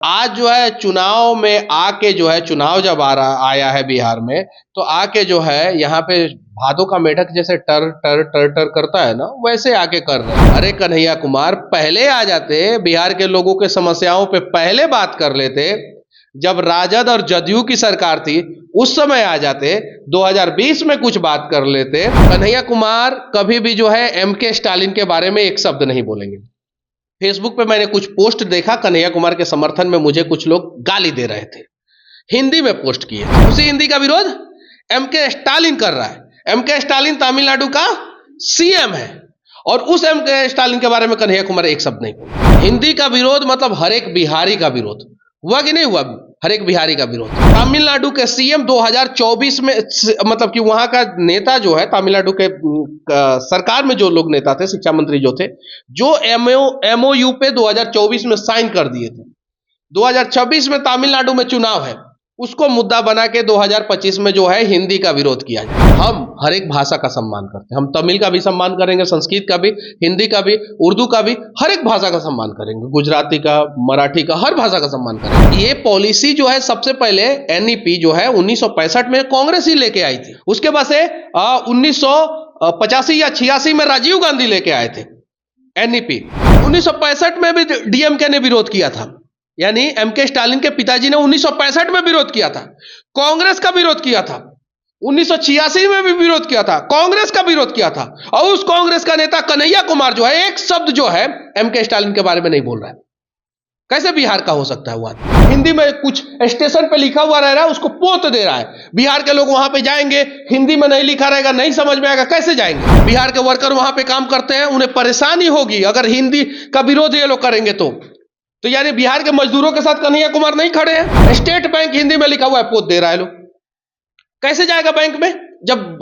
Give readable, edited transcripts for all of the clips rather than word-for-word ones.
आज जो है चुनाव में आके जो है चुनाव जब आया है बिहार में, तो आके जो है यहाँ पे भादों का मेढक जैसे टर टर टर टर करता है ना, वैसे आके कर रहे हैं। अरे कन्हैया कुमार, पहले आ जाते, बिहार के लोगों के समस्याओं पे पहले बात कर लेते। जब राजद और जदयू की सरकार थी उस समय आ जाते, 2020 में कुछ बात कर लेते। कन्हैया कुमार कभी भी जो है एमके स्टालिन के बारे में एक शब्द नहीं बोलेंगे। फेसबुक पे मैंने कुछ पोस्ट देखा, कन्हैया कुमार के समर्थन में मुझे कुछ लोग गाली दे रहे थे, हिंदी में पोस्ट किए। उसी हिंदी का विरोध एमके स्टालिन कर रहा है। एमके स्टालिन तमिलनाडु का सीएम है और उस एमके स्टालिन के बारे में कन्हैया कुमार एक शब्द नहीं बोला। हिंदी का विरोध मतलब हर एक बिहारी का विरोध हुआ कि नहीं हुआ? हर एक बिहारी का विरोध। तमिलनाडु के सीएम 2024 में, मतलब कि वहां का नेता जो है तमिलनाडु के सरकार में जो लोग नेता थे, शिक्षा मंत्री जो थे, जो एमओयू पे 2024 में साइन कर दिए थे। 2026 में तमिलनाडु में चुनाव है, उसको मुद्दा बना के 2025 में जो है हिंदी का विरोध किया जाए। हम हर एक भाषा का सम्मान करते हैं। हम तमिल का भी सम्मान करेंगे, संस्कृत का भी, हिंदी का भी, उर्दू का भी, हर एक भाषा का सम्मान करेंगे, गुजराती का, मराठी का, हर भाषा का सम्मान करेंगे। ये पॉलिसी जो है सबसे पहले एनईपी जो है 1965 में कांग्रेस ही लेके आई थी। उसके बाद से 1985 या 86 में राजीव गांधी लेके आए थे एनईपी। 1965 में भी डीएमके ने विरोध किया था, यानी एमके स्टालिन के पिताजी ने 1965 में विरोध किया था, कांग्रेस का विरोध किया था। 1986 में भी विरोध किया था, कांग्रेस का विरोध किया था। और उस कांग्रेस का नेता कन्हैया कुमार जो है एक शब्द जो है एमके स्टालिन के बारे में नहीं बोल रहा है। कैसे बिहार का हो सकता है? वो हिंदी में कुछ स्टेशन पे लिखा हुआ रह रहा है, उसको पोत दे रहा है। बिहार के लोग वहां पे जाएंगे, हिंदी में नहीं लिखा रहेगा, नहीं समझ में आएगा, कैसे जाएंगे? बिहार के वर्कर वहां पे काम करते हैं, उन्हें परेशानी होगी अगर हिंदी का विरोध ये लोग करेंगे तो यानी बिहार के मजदूरों के साथ कन्हैया कुमार नहीं खड़े हैं। स्टेट बैंक हिंदी में लिखा हुआ है, पोत दे रहा है लोग। कैसे जाएगा बैंक में जब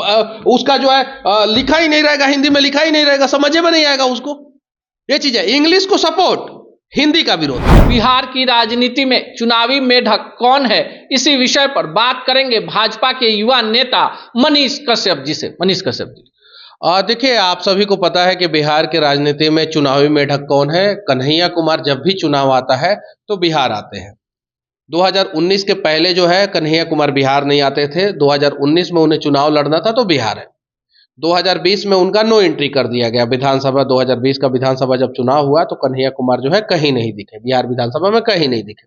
उसका जो है लिखा ही नहीं रहेगा, हिंदी में लिखा ही नहीं रहेगा, समझे में नहीं आएगा उसको। ये चीज है, इंग्लिश को सपोर्ट, हिंदी का विरोध। बिहार की राजनीति में चुनावी मेढक कौन है, इसी विषय पर बात करेंगे भाजपा के युवा नेता मनीष कश्यप जी से। मनीष कश्यप जी, देखिए, आप सभी को पता है कि बिहार के राजनीति में चुनावी मेढक कौन है। कन्हैया कुमार जब भी चुनाव आता है तो बिहार आते हैं। 2019 के पहले जो है कन्हैया कुमार बिहार नहीं आते थे। 2019 में उन्हें चुनाव लड़ना था तो बिहार है। 2020 में उनका नो एंट्री कर दिया गया विधानसभा। 2020 का विधानसभा जब चुनाव हुआ तो कन्हैया कुमार जो है कहीं नहीं दिखे, बिहार विधानसभा में कहीं नहीं दिखे।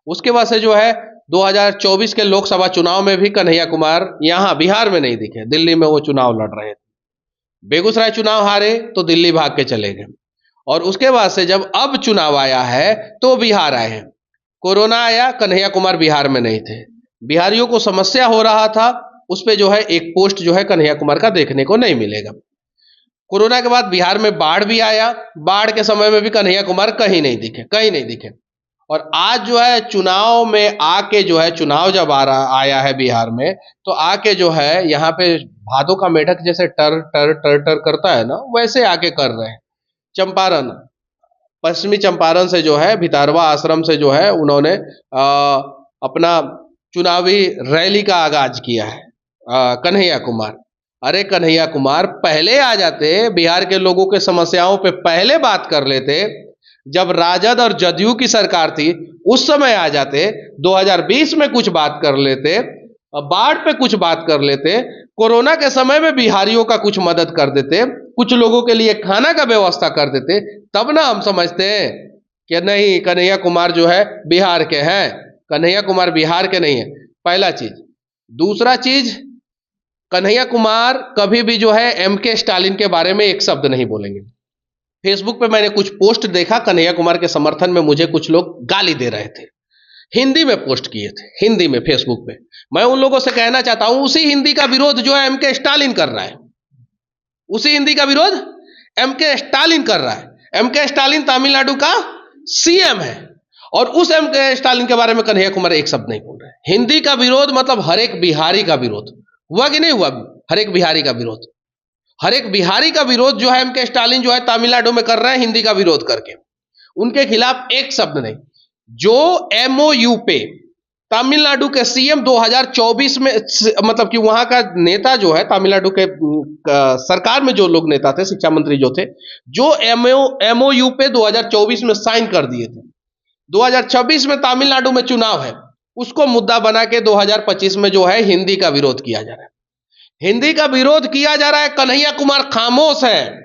उसके बाद से जो है 2024 के लोकसभा चुनाव में भी कन्हैया कुमार यहाँ बिहार में नहीं दिखे, दिल्ली में वो चुनाव लड़ रहे थे। बेगूसराय चुनाव हारे तो दिल्ली भाग के चले गए, और उसके बाद से जब अब चुनाव आया है तो बिहार आए हैं। कोरोना आया, कन्हैया कुमार बिहार में नहीं थे। बिहारियों को समस्या हो रहा था, उस पे जो है एक पोस्ट जो है कन्हैया कुमार का देखने को नहीं मिलेगा। कोरोना के बाद बिहार में बाढ़ भी आया, बाढ़ के समय में भी कन्हैया कुमार कहीं नहीं दिखे, कहीं नहीं दिखे। और आज जो है चुनाव में आके जो है चुनाव जब आया है बिहार में, तो आके जो है यहाँ पे भादों का मेढक जैसे टर टर टर टर करता है ना, वैसे आके कर रहे हैं। चंपारण, पश्चिमी चंपारण से जो है भितारवा आश्रम से जो है उन्होंने अपना चुनावी रैली का आगाज किया है कन्हैया कुमार। अरे कन्हैया कुमार, पहले आ जाते, बिहार के लोगों के समस्याओं पे पहले बात कर लेते। जब राजद और जदयू की सरकार थी उस समय आ जाते, 2020 में कुछ बात कर लेते, बाढ़ पे कुछ बात कर लेते, कोरोना के समय में बिहारियों का कुछ मदद कर देते, कुछ लोगों के लिए खाना का व्यवस्था कर देते, तब ना हम समझते हैं कि नहीं, कन्हैया कुमार जो है बिहार के हैं। कन्हैया कुमार बिहार के नहीं है, पहला चीज। दूसरा चीज, कन्हैया कुमार कभी भी जो है एमके स्टालिन के बारे में एक शब्द नहीं बोलेंगे। फेसबुक पे मैंने कुछ पोस्ट देखा, कन्हैया कुमार के समर्थन में मुझे कुछ लोग गाली दे रहे थे, हिंदी में पोस्ट किए थे, हिंदी में फेसबुक पे। मैं उन लोगों से कहना चाहता हूं, उसी हिंदी का विरोध जो है एमके स्टालिन कर रहा है, उसी हिंदी का विरोध एमके स्टालिन कर रहा है। एमके स्टालिन तमिलनाडु का सीएम है और उस एमके स्टालिन के बारे में कन्हैया कुमार एक शब्द नहीं बोल रहे। हिंदी का विरोध मतलब हर एक बिहारी का विरोध हुआ कि नहीं हुआ? हर एक बिहारी का विरोध, हर एक बिहारी का विरोध जो है एमके स्टालिन जो है तमिलनाडु में कर रहे हैं, हिंदी का विरोध करके। उनके खिलाफ एक शब्द नहीं। जो एमओयू पे तमिलनाडु के सीएम 2024 में, मतलब कि वहां का नेता जो है तमिलनाडु के सरकार में जो लोग नेता थे, शिक्षा मंत्री जो थे, जो एमओयू पे 2024 में साइन कर दिए थे, 2026 में तमिलनाडु में चुनाव है, उसको मुद्दा बना के 2025 में जो है हिंदी का विरोध किया जा रहा है। हिंदी का विरोध किया जा रहा है, कन्हैया कुमार खामोश है।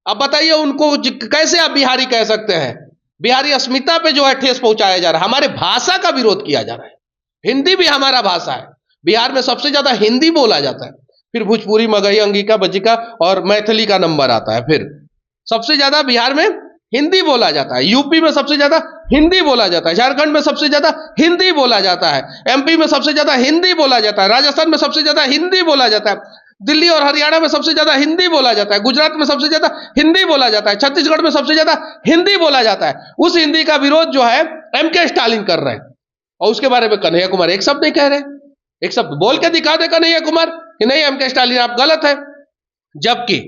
अब बताइए उनको कैसे आप बिहारी कह सकते हैं? बिहारी अस्मिता पे जो है ठेस पहुंचाया जा रहा है, हमारे भाषा का विरोध किया जा रहा है। हिंदी भी हमारा भाषा है, बिहार में सबसे ज्यादा हिंदी बोला जाता है, फिर भोजपुरी, मगही, अंगिका, बज्जिका और मैथिली का नंबर आता है। फिर सबसे ज्यादा बिहार में हिंदी बोला जाता है, यूपी में सबसे ज्यादा हिंदी बोला जाता है, झारखंड में सबसे ज्यादा हिंदी बोला जाता है, एमपी में सबसे ज्यादा हिंदी बोला जाता है, राजस्थान में सबसे ज्यादा हिंदी बोला जाता है, दिल्ली और हरियाणा में सबसे ज्यादा हिंदी बोला जाता है, गुजरात में सबसे ज्यादा हिंदी बोला जाता है, छत्तीसगढ़ में सबसे ज्यादा हिंदी बोला जाता है। उस हिंदी का विरोध जो है एमके स्टालिन कर रहे हैं, और उसके बारे में कन्हैया कुमार एक शब्द नहीं कह रहे। एक शब्द बोल के दिखा दे कन्हैया कुमार कि नहीं एमके स्टालिन आप गलत है। जबकि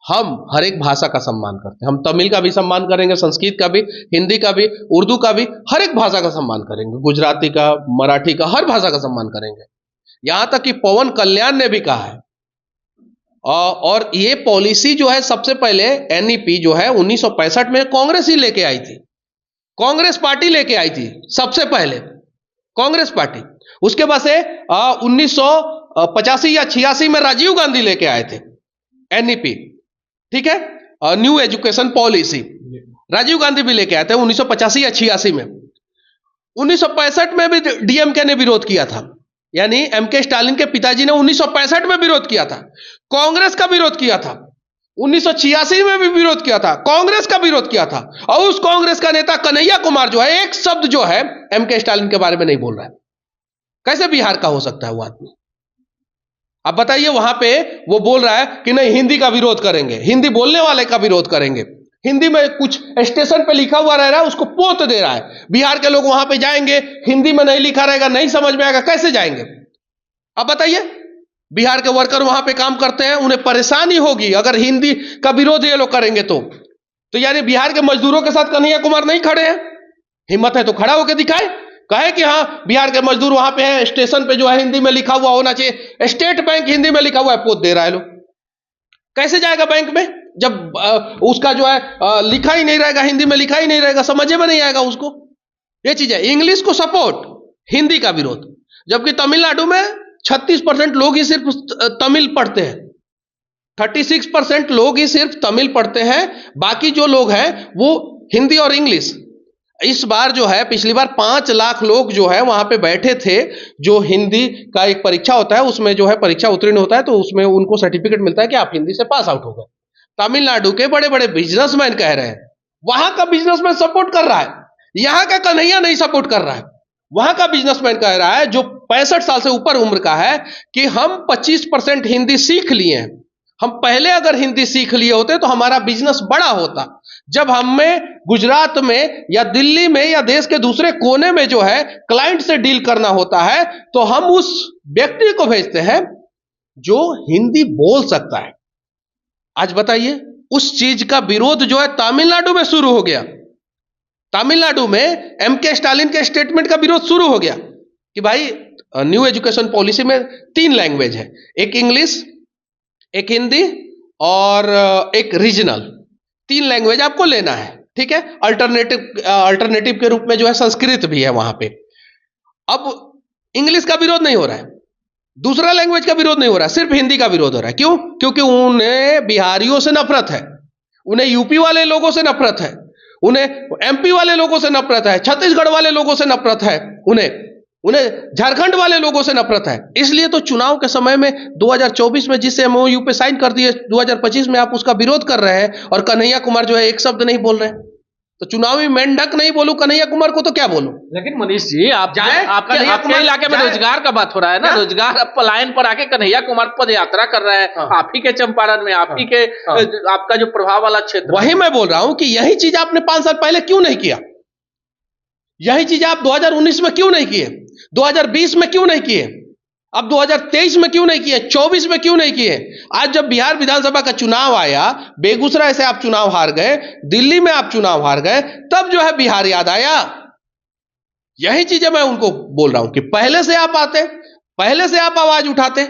हम हर एक भाषा का सम्मान करते हैं, हम तमिल का भी सम्मान करेंगे, संस्कृत का भी, हिंदी का भी, उर्दू का भी, हर एक भाषा का सम्मान करेंगे, गुजराती का, मराठी का, हर भाषा का सम्मान करेंगे। यहां तक कि पवन कल्याण ने भी कहा है। और ये पॉलिसी जो है सबसे पहले एनईपी जो है 1965 में कांग्रेस ही लेके आई थी, कांग्रेस पार्टी लेके आई थी सबसे पहले, कांग्रेस पार्टी। उसके बाद से 1985 या 86 में राजीव गांधी लेके आए थे एनईपी, ठीक है, new education policy Rajiv Gandhi भी लेके आए थे 1985 या 86 में। 1965 में भी डीएमके ने विरोध किया था, यानी एमके स्टालिन के पिताजी ने 1965 में विरोध किया था, कांग्रेस का विरोध किया था, 1986 में भी विरोध किया था, कांग्रेस का विरोध किया था। और उस कांग्रेस का नेता कन्हैया कुमार जो है एक शब्द जो है एमके स्टालिन के बारे में नहीं बोल रहा है। कैसे बिहार का हो सकता है वो आदमी? अब बताइए, वहां पे वो बोल रहा है कि नहीं हिंदी का विरोध करेंगे, हिंदी बोलने वाले का विरोध करेंगे, हिंदी में कुछ स्टेशन पे लिखा हुआ रह रहा है उसको पोत दे रहा है। बिहार के लोग वहां पे जाएंगे, हिंदी में नहीं लिखा रहेगा, नहीं समझ में आएगा, कैसे जाएंगे? अब बताइए, बिहार के वर्कर वहां पे काम करते हैं, उन्हें परेशानी होगी अगर हिंदी का विरोध ये लोग करेंगे तो यानी बिहार के मजदूरों के साथ कन्हैया कुमार नहीं खड़े हैं? हिम्मत है तो खड़ा होकर दिखाए, कहे कि हाँ बिहार के मजदूर वहां पे हैं, स्टेशन पे जो है हिंदी में लिखा हुआ होना चाहिए, स्टेट बैंक हिंदी में लिखा हुआ है, पोत दे रहा है लोग। कैसे जाएगा बैंक में जब उसका जो है लिखा ही नहीं रहेगा, हिंदी में लिखा ही नहीं रहेगा, समझ में नहीं आएगा उसको। ये चीज है, इंग्लिश को सपोर्ट, हिंदी का विरोध। जबकि तमिलनाडु में 36% लोग ही सिर्फ तमिल पढ़ते हैं, 36% लोग ही सिर्फ तमिल पढ़ते हैं, बाकी जो लोग हैं वो हिंदी और इंग्लिश। इस बार जो है, पिछली बार 5 लाख लोग जो है वहां पे बैठे थे, जो हिंदी का एक परीक्षा होता है उसमें जो है परीक्षा उत्तीर्ण होता है तो उसमें उनको सर्टिफिकेट मिलता है कि आप हिंदी से पास आउट हो गए। तमिलनाडु के बड़े बड़े बिजनेसमैन कह रहे हैं, वहां का बिजनेसमैन सपोर्ट कर रहा है, यहां का कन्हैया नहीं सपोर्ट कर रहा है। वहां का बिजनेसमैन कह रहा है जो 65 साल से ऊपर उम्र का है कि हम 25% हिंदी सीख लिए हैं, हम पहले अगर हिंदी सीख लिए होते तो हमारा बिजनेस बड़ा होता। जब हमें गुजरात में या दिल्ली में या देश के दूसरे कोने में जो है क्लाइंट से डील करना होता है तो हम उस व्यक्ति को भेजते हैं जो हिंदी बोल सकता है। आज बताइए, उस चीज का विरोध जो है तमिलनाडु में शुरू हो गया। तमिलनाडु में एमके स्टालिन के स्टेटमेंट का विरोध शुरू हो गया कि भाई न्यू एजुकेशन पॉलिसी में 3 लैंग्वेज है, एक इंग्लिश, एक हिंदी और एक रीजनल, 3 लैंग्वेज आपको लेना है, ठीक है। अल्टरनेटिव के रूप में जो है संस्कृत भी है वहां पे। अब इंग्लिश का विरोध नहीं हो रहा है, दूसरा लैंग्वेज का विरोध नहीं हो रहा है, सिर्फ हिंदी का विरोध हो रहा है। क्यों? क्योंकि उन्हें बिहारियों से नफरत है, उन्हें यूपी वाले लोगों से नफरत है, उन्हें एमपी वाले लोगों से नफरत है, छत्तीसगढ़ वाले लोगों से नफरत है, उन्हें झारखंड वाले लोगों से नफरत है। इसलिए तो चुनाव के समय में 2024 में जिस एमओयू पे साइन कर दिए, 2025 में आप उसका विरोध कर रहे हैं और कन्हैया कुमार जो है एक शब्द नहीं बोल रहे हैं। तो चुनावी मेंढक नहीं बोलूं कन्हैया कुमार को तो क्या बोलूं? लेकिन मनीष जी, आपके इलाके में रोजगार का बात हो रहा है ना, रोजगार पलायन पर आके कन्हैया कुमार पद यात्रा कर रहे हैं। आप ही के चंपारण में, आप ही के आपका जो प्रभाव वाला क्षेत्र, वही मैं बोल रहा हूं कि यही चीज आपने 5 साल पहले क्यों नहीं किया, यही चीज आप 2019 में क्यों नहीं किए, 2020 में क्यों नहीं किए, अब 2023 में क्यों नहीं किए, 24 में क्यों नहीं किए? आज जब बिहार विधानसभा का चुनाव आया, बेगूसराय से आप चुनाव हार गए, दिल्ली में आप चुनाव हार गए, तब जो है बिहार याद आया। यही चीजें मैं उनको बोल रहा हूं कि पहले से आप आते, पहले से आप आवाज उठाते,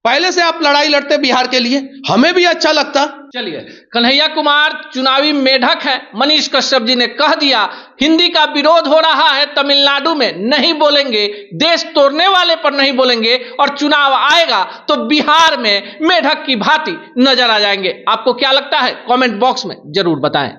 पहले से आप लड़ाई लड़ते बिहार के लिए, हमें भी अच्छा लगता। चलिए, कन्हैया कुमार चुनावी मेढक है। मनीष कश्यप जी ने कह दिया हिंदी का विरोध हो रहा है तमिलनाडु में, नहीं बोलेंगे, देश तोड़ने वाले पर नहीं बोलेंगे, और चुनाव आएगा तो बिहार में मेढक की भांति नजर आ जाएंगे। आपको क्या लगता है कमेंट बॉक्स में जरूर बताएं।